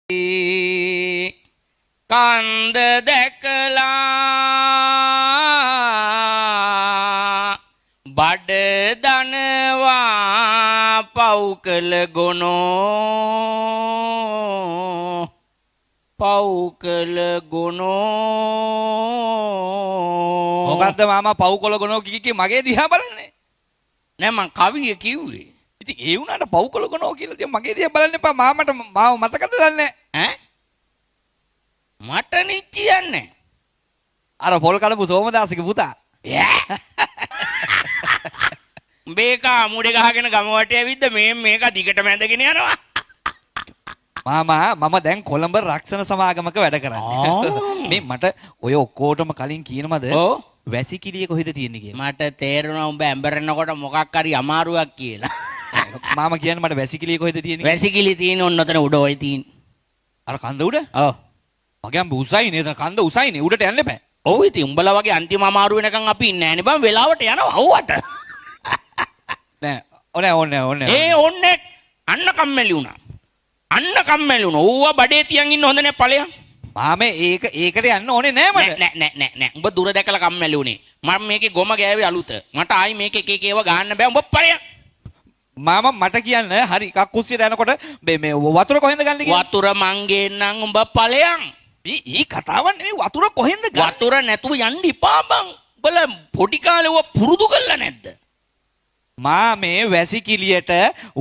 කන්ද දැකලා බඩ දනවා පව්කල ගොනෝ පව්කල ගොනෝ මොකද්ද මාමා පව්කොල ගොනෝ කිකි මගේ දිහා බලන්නේ නෑ මං කවිය කිව්වේ ඉතින් ඒ වුණාට පව්කොල ගොනෝ කියලා ඉතින් මගේ දිහා බලන්න එපා මාමට මාව මතකද දන්නේ ඈ මට නිච්චියන්නේ අර පොල් කඩපු සෝමදාසගේ පුතා මේකා මුඩේ ගහගෙන ගම වටේ ඇවිද්ද මේක දිගට මැදගෙන යනවා මාමා මම දැන් කොළඹ රක්ෂණ සමාගමක වැඩ කරන්නේ මේ මට ඔය ඔක්කොටම කලින් කියනමද ඔව් වැසිකිළිය කොහෙද තියෙන්නේ කියලා මට තේරුණා උඹ ඇඹරෙනකොට මොකක් හරි අමාරුවක් කියලා මාමා කියන්නේ මට වැසිකිළිය කොහෙද තියෙන්නේ වැසිකිලි තියෙන ඔන්න ඔතන උඩ ඔය තියෙන අර කන්ද උඩ ඔව් මගේ අම්බ උසයිනේ එතන කන්ද උසයිනේ උඩට යන්න එපා ඔව් ඉතින් උඹලා වගේ අන්තිම අමාරු වෙනකන් අපි ඉන්නේ නෑනේ බං වෙලාවට යනවා අවුවට නෑ ඕනේ ඒ ඕන්නේ අන්න කම්මැලි වුණා අන්න කම්මැලි වුණා ඌව බඩේ තියන් ඉන්න හොඳ නෑ ඵලයන් මාමේ ඒකට යන්න ඕනේ නෑ මට නෑ උඹ දුර දැකලා කම්මැලි වුණේ මම මේකේ ගොම ගෑවේ අලුත මට ආයි මේක එක එක ඒවා ගන්න බෑ උඹ ඵලයන් මාමා මට කියන්න හරි එකක් කුස්සියට යනකොට මේ වතුර කොහෙන්ද ගන්න කියලා වතුර මං ගේන්නම් උඹ ඵලයන් ඊ කතාවක් නෙමෙයි වතුර කොහෙන්ද ගන්න වතුර නැතුව යන්න ඉපා බං උඹලා පොඩි කාලේ ඔය පුරුදු කළා නැද්ද මාමේ වැසිකිළියට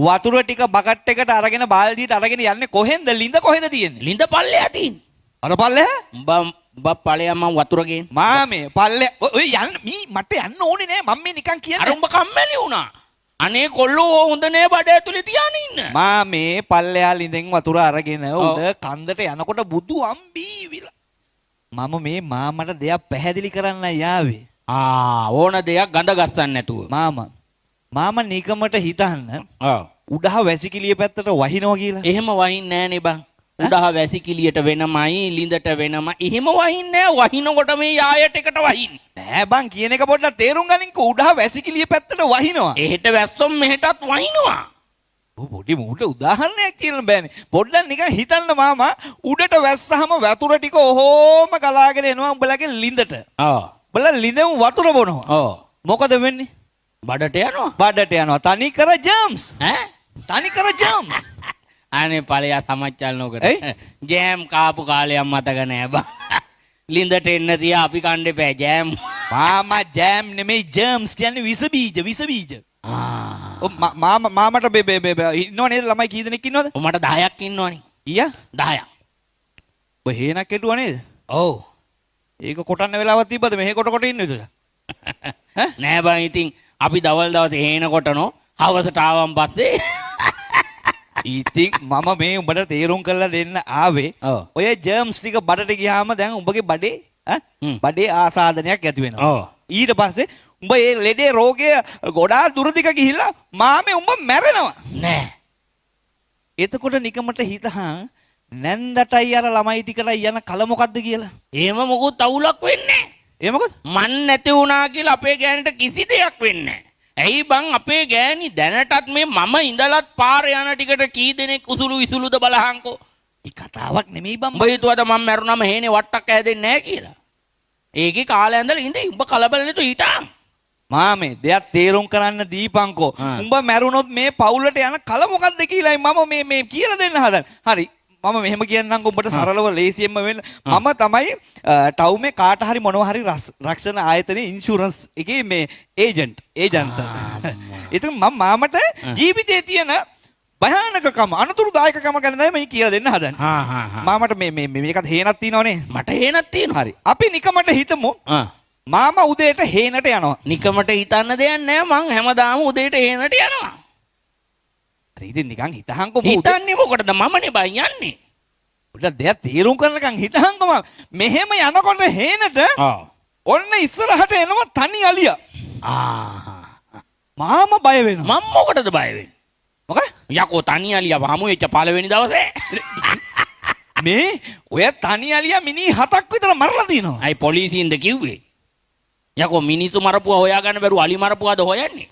වතුර ටික බකට් එකට අරගෙන බාල්දියට අරගෙන යන්නේ කොහෙන්ද ලිඳ කොහෙද තියෙන්නේ ලිඳ පල්ලෙහා තියෙන අර පල්ලෙහ උඹ ඵලයන් මං වතුර ගේන්න මාමේ පල්ලෙ ඔය යන්න මට යන්න ඕනේ නෑ මම මේ නිකන් අර කියන්නේ උඹ කම්මැලි වුණා අනේ කොල්ලෝ හොඳ නේ බඩ ඇතුලේ තියාගෙන ඉන්න මාමේ පල්ලෙහා ලිඳෙන් වතුර අරගෙන උඩ කන්දට යනකොට බුදු අම්බීවිලා මම මේ මාමට දෙයක් පැහැදිලි කරන්න යාවේ ඕන දෙයක් ගඳ ගස්සන්න නැතුව මාම නිකමට හිතන්න ඔව් උඩහ වැසිකිළිය පැත්තට වහිනවා කියලා එහෙම වහින්නේ නෑනේ බං උඩහ වැසිකිළියට වෙනමයි ලිඳට වෙනමයි එහෙම වහින්නේ නෑ වහිනකොට මේ යායට එකට වහින්නේ නෑ බං කියන එක පොඩ්ඩක් තේරුම් ගනින්කෝ උඩහ වැසිකිළිය පැත්තට වහිනවා එහෙට වැස්සොම් මෙහෙටත් වහිනවා පොඩි මූට උදාහරණයක් කියන්න බෑනේ පොඩ්ඩක් නිකන් හිතන්න මාමා උඩට වැස්සහම වතුර ටික ඔහොම ගලාගෙන එනවා උඹලගේ ලිඳට උඹලා ලිඳෙම වතුර බොනවා මොකද වෙන්නේ බඩට යනවා තනි කර ජර්ම්ස් තනි කර ජර්ම්ස් අනේ ඵලයා සමච්චල් නොකර ජෑම් කාපු කාලයක් මතක නෑ බං ලිඳට එන්න තියා අපි කන්න එපා ජෑම් මාමා ජෑම් නෙමෙයි ජර්ම්ස් කියන්නේ විස බීජ මාමට ඉන්නව නේද ළමයි කී දෙනෙක් ඉන්නවද මට 10ක් ඉන්නවනේ ඊයා 10ක් ඔය හේනක් කෙටුවා නේද ඔව් ඒක කොටන්න වෙලාවක් තිබ්බද මෙහෙ කොට ඉන්නේ තුලා නෑ බං ඉතින් අපි දවල් දවසේ හේන කොටනෝ හවසට ආවම් පස්සේ ඉතින් මම මේ උඹට තේරුම් කරලා දෙන්න ආවේ ඔය ජර්ම්ස් ටික බඩට ගියාම දැන් උඹගේ බඩේ ආසාදනයක් ඇති වෙනවා ඊට පස්සේ උඹ මේ ලෙඩේ රෝගය ගොඩාක් දුරදිග ගිහිල්ලා මාමේ උඹ මැරෙනවා නෑ එතකොට නිකමට හිතහන් නැන්දටයි අර ළමයි ටිකටයි යන කල මොකද්ද කියලා එහෙම මොකුත් අවුලක් වෙන්නේ ඒ මොකද මන් නැති වුණා කියලා අපේ ගෑනිට කිසි දෙයක් වෙන්නේ ඇයි බං අපේ ගෑණි දැනටත් මේ මම ඉඳලත් පාර යන ටිකට කී දෙනෙක් උසුළු විසුළුද බලහංකෝ ඒ කතාවක් නෙමෙයි බං උඹ හිතුවද මම මැරුණාම හේනේ වට්ටක් හැදෙන්නේ නැහැ කියලා ඒකේ කාලය ඇඳලා ඉඳි උඹ කලබල නැතුව හිටන් මාමේ දෙයක් තේරුම් කරන්න දීපංකෝ උඹ මැරුණොත් මේ පවුලට යන කල මොකද්ද කියලායි මම මේ කියලා දෙන්න හදන්නේ හරි මම මෙහෙම කියන්නම් උඹට සරලව ලේසියෙන්ම වෙන්න මම තමයි ටවුමේ කාට හරි මොනවා හරි රක්ෂණ ආයතනයේ ඉන්ෂුරන්ස් එකේ මේ ඒජන්ට් ඉතින් මම මාමට ජීවිතේ තියෙන භයානකකම අනතුරුදායකකම ගැන තමයි මේ කියලා දෙන්න හදන්නේ මාමට මේකත් හේනක් තියෙනවනේ මට හේනක් තියෙනවා හරි අපි නිකමට හිතමු මාමා උදේට හේනට යනවා නිකමට හිතන්න දෙයක් නැහැ මං හැමදාම උදේට හේනට යනවා ඉතින් නිකන් හිතහංකෝ හිතන්නේ මොකටද මමනේ බං යන්නේ උඩ දෙයක් තීරුම් කරනකන් හිතහංකෝ මෙහෙම යනකොට හේනට ඔන්න ඉස්සරහට එනවා තනි අලියා මාම බය වෙනවා මම මොකටද බය වෙන්නේ මොකද යකෝ තනි අලියා වහමු වෙච්ච පළවෙනි දවසේ මේ ඔය තනි අලියා මිනි 7ක් විතර මරලා තිනවා අයි පොලිසියෙන්ද කිව්වේ යකෝ මිනිස්සු මරපුවා හොයාගන්න බැරුව අලි මරපුවාද හොයන්නේ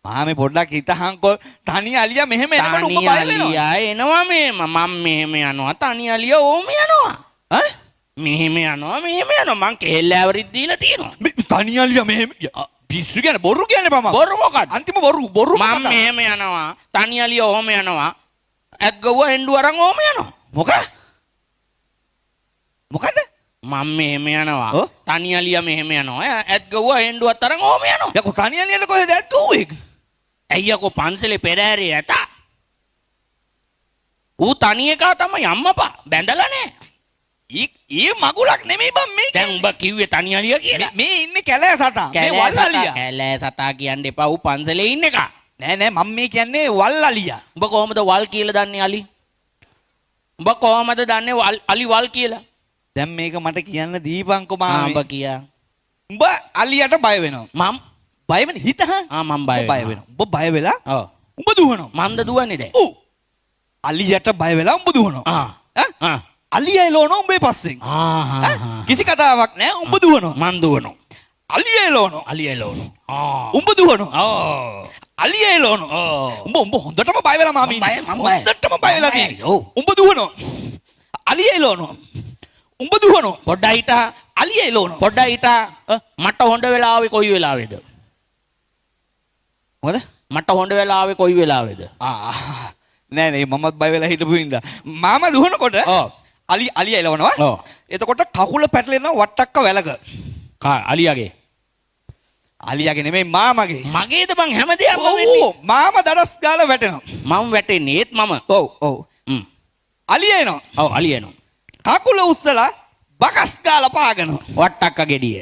මාමේ පොඩ්ඩක් හිතහන්කෝ තනි අලියා මෙහෙම එනකොට උඹ බය වෙනවා. අලියා එනවා මෙහෙම මම මෙහෙම යනවා තනි අලියා ඕම යනවා. ඈ? මෙහෙම යනවා මං කෙහෙල් ඇවරිත් දීලා තියෙනවා. තනි අලියා මෙහෙම පිස්සු කියන්නේ බොරු කියන්නේ බම. බොරු මොකක්ද? අන්තිම බොරු මම මෙහෙම යනවා තනි අලියා ඕම යනවා. ඇත් ගව්ව හෙන්ඩු අරන් ඕම යනවා. මොකද? මම මෙහෙම යනවා ඔව්. තනි අලියා මෙහෙම යනවා. ඇත් ගව්ව හෙන්ඩුවත් අරන් ඕම යනවා. යකෝ තනි අලියට කොහෙද ඇත්තුවේ? ඇයියකෝ පන්සලේ පෙරහැරේ ඇත. ඌ තනි එකා තමයි අම්මපා බැඳලා නැහැ. ඊ මගුලක් නෙමෙයි බම් මේ. දැන් උඹ කිව්වේ තනි අලියා කියලා. මේ ඉන්නේ කැලෑ සතා. මේ වල් අලියා. කැලෑ සතා කියන්න එපා. ඌ පන්සලේ ඉන්න එක. නෑ මම මේ කියන්නේ වල් අලියා. උඹ කොහොමද වල් කියලා දන්නේ අලි? උඹ කොහොමද දන්නේ අලි වල් කියලා? දැන් මේක මට කියන්න දීපංකෝ උඹ මාමේ. කියා. උඹ අලියට බය වෙනවා. මම බය වෙන හිතහ. මම බය වෙනවා. උඹ බය වෙලා ඔව්. උඹ දුවනවා. මන්ද දුවන්නේ දැන්. ඔව්. අලියට බය වෙලා උඹ දුවනවා. ආ. අලියා එළවනවා උඹේ පස්සෙන්. ආ. කිසි කතාවක් නෑ උඹ දුවනවා. මන් දුවනවා. අලියා එළවනවා. අලිය එළවනවා. උඹ දුවනවා. ඔව්. අලියා එළවනවා. ඔව්. උඹ හොඳටම බය වෙලා මාමී. මම බය. හොඳටම බය වෙලා තියෙන්නේ. ඔව්. උඹ දුවනවා. අලියා එළවනවා. උඹ දුවනවා. පොඩ්ඩක් හිටා. අලියා එළවනවා. පොඩ්ඩක් හිටා. මට හොඳ වෙලා ආවේ කොයි වෙලාවේද? මොකද? මට හොඳ වෙලා ආවේ කොයි වෙලාවේද? නෑ මමත් බය වෙලා හිටපු හින්දා. මාම දුවනකොට ඔව්. අලියා එළවනවා. ඔව්. එතකොට කකුල පැටලෙනවා වට්ටක්ක වැලක. අලියාගේ. අලියාගේ නෙමෙයි මාමගේ. මගේද බං හැමදේම වෙන්නේ. ඔව් මාම දඩස් ගාලා වැටෙනවා. මම වැටෙන්නේ ඒත් මම. ඔව්. අලියා එනවා. ඔව් අලිය එනවා. කකුල උස්සලා බකස් ගාලා පාගනවා. වට්ටක්ක ගෙඩිය.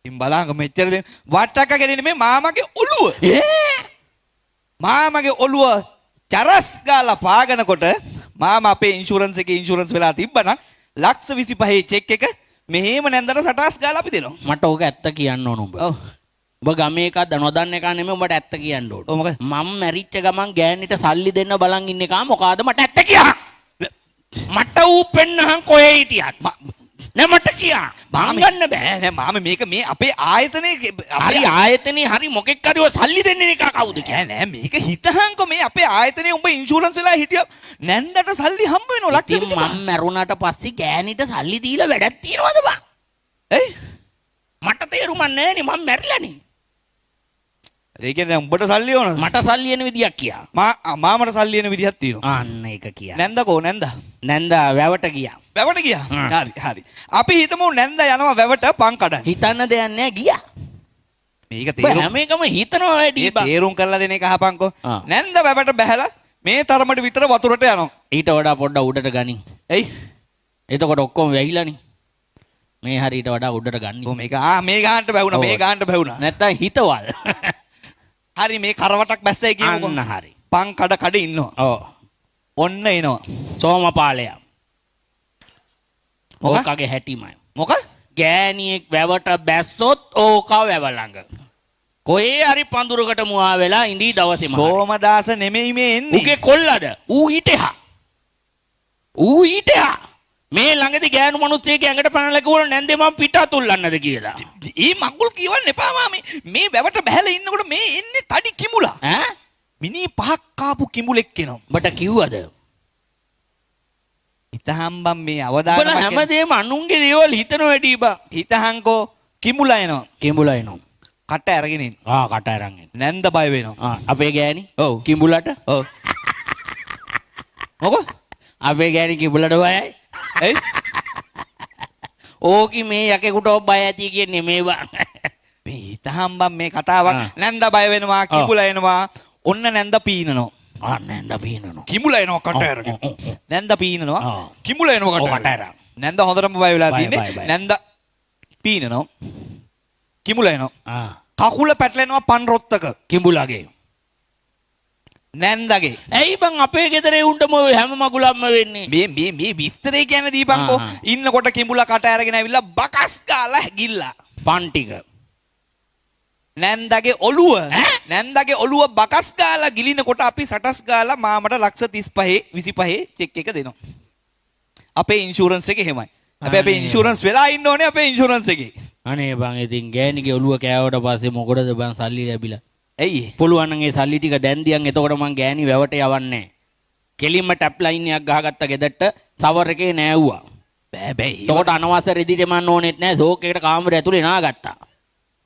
ඉතින් බලංග මෙච්චර දෙන වට්ටක්ක ගෙඩිය නෙමෙයි මාමගේ ඔළුව. මාමගේ ඔළුව චරස් ගාලා පාගනකොට මාම අපේ ඉන්ෂුරන්ස් එකේ ඉන්ෂුරන්ස් වෙලා තිබ්බනම් ලක්ෂ 25 චෙක් එක මෙහෙම නැන්දට සටහස් ගාලා අපි දෙනවා. මට ඕක ඇත්ත කියන්න ඕන උඹ. ඔව්. උඹ ගමේ එකක්ද නොදන්න එකක් නෙමෙයි උඹට ඇත්ත කියන්න ඕන. ඔව් මොකද? මම මැරිච්ච ගමන් ගෑනිට සල්ලි දෙන්න බලන් ඉන්න එක මොකಾದ මට ඇත්ත කියා. මට ඌ පෙන්නහන් කොහේ හිටියත්. නෑ මට කියා. මං ගන්න බෑ. නෑ මාම මේක මේ අපේ ආයතනයේ හරි ආයතනේ හරි මොකෙක් හරි ඔය සල්ලි දෙන්නේ එක කවුද කියලා. නෑ මේක හිතහන්කෝ මේ අපේ ආයතනයේ උඹ ඉන්ෂුරන්ස් වෙලා හිටිය නැන්දට සල්ලි හම්බ වෙනවා ලක්ෂ 25. මම මැරුණාට පස්සේ ගෑනිට සල්ලි දීලා වැඩක් තියනවද බං? එයි මට තේරුම් නෑනේ මම මැරිලානේ. ඒ කියන්නේ උඹට සල්ලි ඕනද? මට සල්ලි එන විදියක් කියා. මාමට සල්ලි එන විදිහක් තියෙනවා. අන්න ඒක කියා. නැන්දකෝ නැන්දා. නැන්දා වැවට ගියා. වැවට ගියා. හරි. අපි හිතමු නැන්දා යනවා වැවට පන් කඩන්න. හිතන්න දෙයක් නෑ ගියා. මේක ඔය හැම එකම හිතනවා වැඩි බං. තේරුම් කරලා දෙන එක අහපන්කෝ. ආ. නැන්ද වැවට බැහැලා මේ තරමට විතර වතුරට යනවා. ඊට වඩා පොඩ්ඩක් උඩට ගනින්. එයි. එතකොට ඔක්කොම වැහිලානේ. මේ හරියට වඩා උඩට ගනින්. මේක මේ ගානට බැවුණා මේ ගානට බැවුණා. නැත්තම් හිතවල්. හරි මේ කරවටක් බැස්සයි කියමුකෝ. අන්න හරි. පන් කඩ ඉන්නවා. ඔව්. ඔන්න එනවා. සෝමපාලයා. මොකක්? ඕකගේ හැටිමයි. මොකද? ගෑණියෙක් වැවට බැස්සොත් ඕක වැව ළඟ. කොහේ හරි පඳුරකට මුවා වෙලා ඉඳී දවසේම. සෝමදාස නෙමෙයි මේ එන්නේ. උගේ කොල්ලද? ඌ ඊටෙහා. මේ ළඟදී ගෑනු මිනිස්සෙක් ඇඟට පැනලා කිව්වොත් නැන්දේ මම පිට අතුල්ලන්නද කියලා. ඊ මගුල් කියවන්න එපා මාමේ. මේ වැවට බැහැලා ඉන්නකොට මේ එන්නේ තඩි කිමුලා. ඈ? මිනී පහක් කාපු කිමුලෙක් එනවා. ඔබට කිව්වද? හිතහම්බම් මේ උඹලා අවදානමක් හැමදේම අනුන්ගේ දේවල් හිතන වැඩි බා. හිතහංකෝ කිමුලා එනවා. කිඹුලා එනවා. කට අරගෙන ඉන්න. කට අරන් එන්න. නැන්ද බය වෙනවා. අපේ ගෑණි. ඔව්. කිඹුලට. ඔව්. මොකෝ? අපේ ගෑණි කිඹුලට බයයි. එයි. ඕකි මේ යකෙකුට බය ඇති කියන්නේ මේවා. මේ හිතහම්බම් මේ කතාවක් නැන්ද බය වෙනවා කිමුලා එනවා. ඔන්න නැන්ද පීනනවා. නැන්ද පීනනවා. කිමුලා එනවා කට අරගෙන. නැන්ද පීනනවා. කිමුලා එනවා කට අරගෙන. නැන්ද හොඳටම බය වෙලා තින්නේ. නැන්ද පීනනවා. කිමුලා එනවා. කකුල පැටලෙනවා පන් රොත්තක. කිඹුලාගේ. නැන්දගේ. ඇයි බං අපේ ගෙදරේ උන්ටම ඔය හැම මගුලක්ම වෙන්නේ? මේ විස්තරේ කියන්නේ දීපන්කෝ. ඉන්නකොට කිඹුලා කට අරගෙන ඇවිල්ලා බකස් ගාලා ගිල්ලා. පන් ටික. නැන්දගේ ඔළුව බකස් ගාලා ගිලිනකොට අපි සටස් ගාලා මාමට ලක්ෂ 35 25 චෙක් එක දෙනවා. අපේ ඉන්ෂුරන්ස් එක එහෙමයි. හැබැයි අපේ ඉන්ෂුරන්ස් වෙලා ඉන්න ඕනේ අපේ ඉන්ෂුරන්ස් එකේ. අනේ බං ඉතින් ගෑණිගේ ඔළුව කෑවට පස්සේ මොකටද බං සල්ලි ලැබිලා? ඇයි? පුළුවන් නම් ඒ සල්ලි ටික දැන් දියන් එතකොට මං ගෑණි වැවට යවන්නේ නැහැ. කෙලින්ම ටැප් ලයින් එකක් ගහගත්ත ගෙදරට සවර් එකේ නෑවුවා. බෑ. එතකොට අනවසර රෙදි දෙමන්න ඕනෙත් නැහැ. ෂෝක් එකට කාමරය ඇතුලේ නාගත්තා.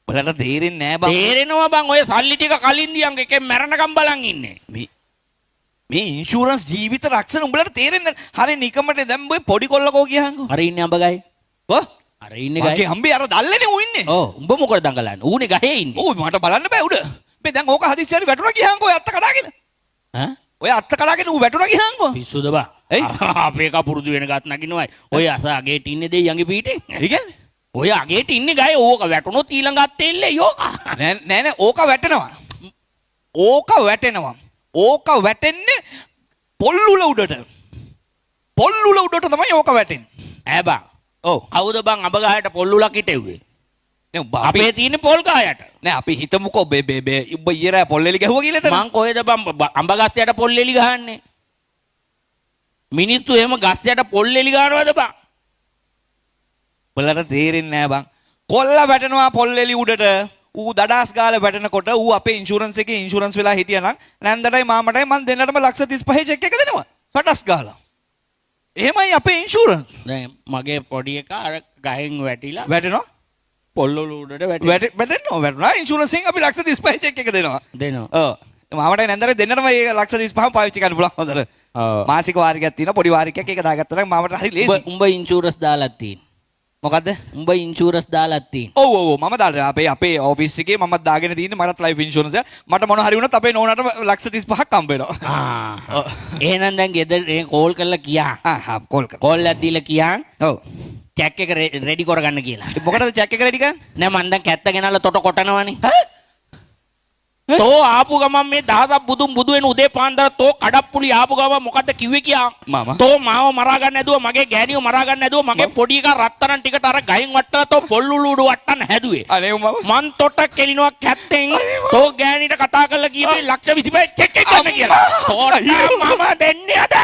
බලන්න තේරෙන්නේ නෑ බං. තේරෙනවා බං ඔය සල්ලි ටික කලින් දියන් එකෙන් මැරණකම් බලන් ඉන්නේ. මේ ඉන්ෂුරන්ස් ජීවිත රක්ෂණ උඹලට තේරෙන්නේ හරි නිකමට දැන් ඔය පොඩි කොල්ලකෝ කියහන්කෝ. අර ඉන්නේ අඹ ගහේ. ඔව්. අර ඉන්නේ ගහේ. මගේ හම්බේ අර දැල්ලනේ ඌ ඉන්නේ. ඔව් උඹ මොකද දඟලන්නේ? ඌනේ ගහේ ඉන්නේ. ඌ මට බලන්න බෑ උඩ. මේ දැන් ඕක හදිස්සියට වැටුණා කියහන්කෝ ඔය අත්ත කඩාගෙන. ඈ? ඔය අත්ත කඩාගෙන ඌ වැටුණා කියහන්කෝ. පිස්සුද බං? එයි. අපේ එක පුරුදු වෙන ගත් නගිනවයි. ඔය අස අගේට ඉන්නේ දෙයියන්ගේ පීටෙන්. ඒ කියන්නේ ඔය අගේට ඉන්නේ ගහේ ඕක වැටුණොත් ඊළඟ අත්තේ ඉල්ලේ යෝක. නෑ ඕක වැටෙනවා. ඕක වැටෙනවා. ඕක වැටෙන්නේ පොල්ලුල උඩට. පොල්ලුල උඩට තමයි ඕක වැටෙන්නේ. ඈ බං. ඔව්. කවුද බං අඹ ගහයට පොල්ලුලක් හිටෙව්වේ? නේ උඹ අපේ තියෙන පොල් ගහයට. නෑ අපි හිතමුකෝ බේ උඹ ඊයරා පොල්ලෙලි ගැහුවා කියලා එතන. මං කොහෙද බං අඹ ගස් යට පොල් එලි ගහන්නේ? මිනිස්සු එහෙම ගස් යට පොල් එලි ගන්නවද බං? බලන්න තේරෙන්නේ නෑ බං. කොල්ල වැටෙනවා පොල්ලෙලි උඩට. ඌ දඩාස් ගාලා වැටෙනකොට ඌ අපේ ඉන්ෂුරන්ස් එකේ ඉන්ෂුරන්ස් වෙලා හිටියා නම් නැන්දටයි මාමටයි මං දෙන්නටම ලක්ෂ 35 චෙක් එක දෙනවා. දඩාස් ගාලා. එහෙමයි අපේ ඉන්ෂුරන්ස්. දැන් මගේ පොඩි එකා අර ගහෙන් වැටිලා වැටෙනවා. පොල්ලොල උඩට වැටෙනවා. වැටෙනවා ඉන්ෂුරන්ස් එකෙන් අපි ලක්ෂ 35 චෙක් එක දෙනවා. දෙනවා. ඔව්. මාමටයි නැන්දටයි දෙන්නටම මේ ලක්ෂ 35 පාවිච්චි කරන්න පුළුවන් හොඳට. ඔව්. මාසික වාරිකයක් තියෙනවා පොඩි වාරිකයක් ඒක දාගත්තා නම් මාමට හරි ලේසි. උඹ ඉන්ෂුරන්ස් දාලා තියෙන. මොකද්ද? උඹ ඉන්ෂුරන්ස් දාලා තියෙන. ඔව් මම දාලා අපේ ඔෆිස් එකේ මම දාගෙන තියෙන්නේ මටත් ලයිෆ් ඉන්ෂුරන්ස් එක. මට මොන හරි වුණත් අපේ නෝනාට ලක්ෂ 35ක් හම්බ වෙනවා. එහෙනම් දැන් ගෙදර කෝල් කරලා කියා. කෝල් කරා. කෝල් එකක් දීලා කියා. ඔව්. චැක් එක රෙඩි කරගන්න කියලා. මොකටද චෙක් එක රෙඩි කරන්නේ? නෑ මං දැන් කැත්ත ගෙනල්ලා තොට කොටනවනේ. තෝ ආපු ගමන් මේ දහසක් බුදුන් බුදු වෙන උදේ පාන්දර තෝ කඩප්පුලි ආපු ගමන් මොකද්ද කිව්වේ කියා? මාමා. තෝ මාව මරා ගන්න නැදුව මගේ ගෑණිව මරා ගන්න නැදුව මගේ පොඩි එකා රත්තරන් ටිකට අර ගහෙන් වට්ටලා තෝ පොල්ලුළු උඩ වට්ටන්න හැදුවේ. අනේ මම මන් තොට කෙලිනවා කැත්තෙන් තෝ ගෑණිට කතා කරලා කීවේ ලක්ෂ 25 චෙක් එක ගන්න කියලා. තෝට මම දෙන්නේ අද.